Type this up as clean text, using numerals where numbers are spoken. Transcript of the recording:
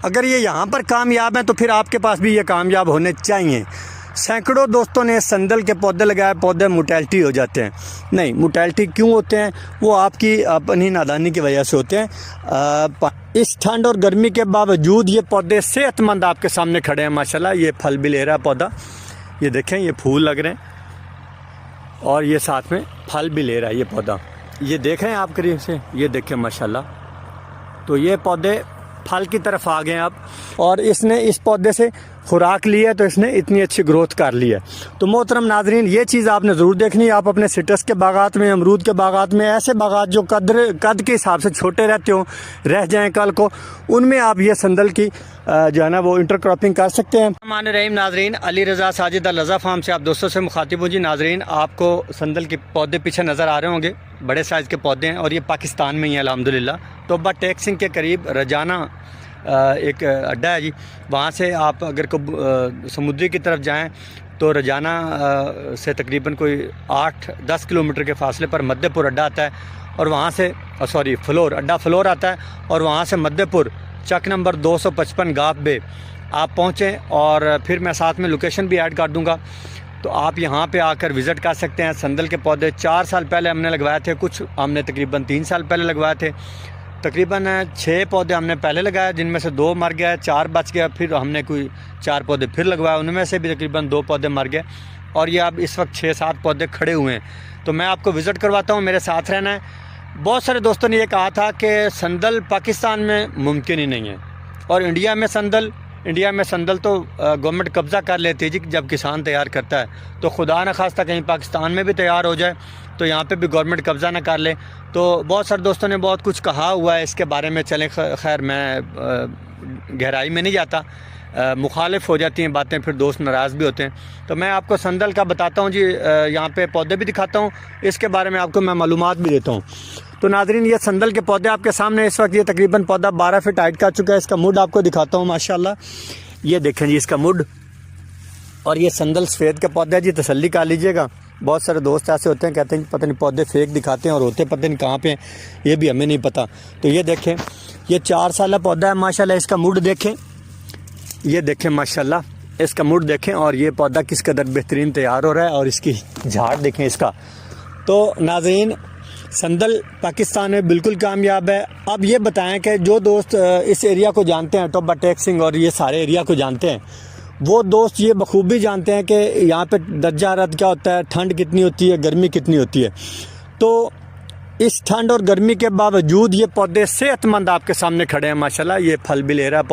अगर ये यहाँ पर कामयाब हैं तो फिर आपके पास भी ये कामयाब होने चाहिए। सैकड़ों दोस्तों ने संदल के पौधे लगाए, पौधे मोटेलिटी हो जाते हैं। नहीं, मोटेलिटी क्यों होते हैं? वो आपकी अपनी नादानी की वजह से होते हैं। इस ठंड और गर्मी के बावजूद ये पौधे सेहतमंद आपके सामने खड़े हैं माशाल्लाह। ये फल भी ले रहा है पौधा, ये देखें, ये फूल लग रहे हैं और ये साथ में फल भी ले रहा है ये पौधा। ये देख रहे हैं आप करीब से, ये देखें माशाल्लाह। तो ये पौधे फल की तरफ आ गए अब, और इसने इस पौधे से खुराक ली है तो इसने इतनी अच्छी ग्रोथ कर ली है। तो मोहतरम नाजरीन, ये चीज़ आपने ज़रूर देखनी है। आप अपने सिट्रस के बागात में, अमरूद के बागात में, ऐसे बागात जो कद के हिसाब से छोटे रहते हो, रह जाएं कल को, उनमें आप ये संदल की जो है ना वो इंटरक्रॉपिंग कर सकते हैं। मान रहीम नाजरीन, अली रज़ा साजिद अल रज़ा फार्म से आप दोस्तों से मुखातिब हूँ जी। नाजरीन, आपको संदल के पौधे पीछे नज़र आ रहे होंगे, बड़े साइज़ के पौधे हैं और ये पाकिस्तान में ही है अल्हम्दुलिल्लाह। टोबा टेक सिंह के करीब रजाना एक अड्डा है जी, वहाँ से आप अगर को समुद्री की तरफ जाएं तो रजाना से तकरीबन कोई 8-10 किलोमीटर के फासले पर मध्यपुर अड्डा आता है, और वहाँ से अड्डा फ्लोर आता है, और वहाँ से मध्यपुर चक नंबर 255 गाफ बे आप पहुँचें। और फिर मैं साथ में लोकेशन भी ऐड कर दूँगा, तो आप यहाँ पे आकर विज़िट कर सकते हैं। संदल के पौधे 4 साल पहले हमने लगवाए थे, कुछ हमने तकरीबन 3 साल पहले लगवाए थे। तकरीबन 6 पौधे हमने पहले लगाए, जिनमें से 2 मर गया, 4 बच गया। फिर हमने कोई 4 पौधे फिर लगवाए, उनमें से भी तकरीबन 2 पौधे मर गए, और ये अब इस वक्त 6-7 पौधे खड़े हुए हैं। तो मैं आपको विज़िट करवाता हूँ, मेरे साथ रहना है। बहुत सारे दोस्तों ने ये कहा था कि संदल पाकिस्तान में मुमकिन ही नहीं है, और इंडिया में संदल तो गवर्नमेंट कब्ज़ा कर लेती है जी, जब किसान तैयार करता है। तो खुदा न खास्ता कहीं पाकिस्तान में भी तैयार हो जाए तो यहाँ पे भी गवर्नमेंट कब्ज़ा ना कर ले। तो बहुत सारे दोस्तों ने बहुत कुछ कहा हुआ है इसके बारे में। चलें, खैर मैं गहराई में नहीं जाता, मुखालिफ हो जाती हैं बातें, फिर दोस्त नाराज़ भी होते हैं। तो मैं आपको संदल का बताता हूँ जी, यहाँ पे पौधे भी दिखाता हूँ, इसके बारे में आपको मैं मालूमात भी देता हूँ। तो नाजरीन, ये संदल के पौधे आपके सामने इस वक्त, ये तकरीबन पौधा 12 फीट हाइट का चुका है। इसका मुड आपको दिखाता हूँ माशाल्लाह, ये देखें जी इसका मुड। और ये संदल सफ़ेद का पौधा है जी, तसल्ली कर लीजिएगा। बहुत सारे दोस्त ऐसे होते हैं, कहते हैं पता नहीं पौधे फेक दिखाते हैं और होते पता नहीं कहाँ पे हैं, ये भी हमें नहीं पता। तो ये देखें, ये 4 साल पौधा है माशाल्लाह। इसका मुड देखें, ये देखें माशाल्लाह, इसका मुड देखें, और ये पौधा किस कदर बेहतरीन तैयार हो रहा है, और इसकी झाड़ देखें इसका। तो नाज़रीन, संदल पाकिस्तान में बिल्कुल कामयाब है। अब ये बताएं कि जो दोस्त इस एरिया को जानते हैं, टोबा टेक सिंह और ये सारे एरिया को जानते हैं, वो दोस्त ये बखूबी जानते हैं कि यहाँ पे दर्जा हरारत क्या होता है, ठंड कितनी होती है, गर्मी कितनी होती है। तो इस ठंड और गर्मी के बावजूद ये पौधे सेहतमंद आपके सामने खड़े हैं माशाल्लाह। ये फल भी ले रहा है।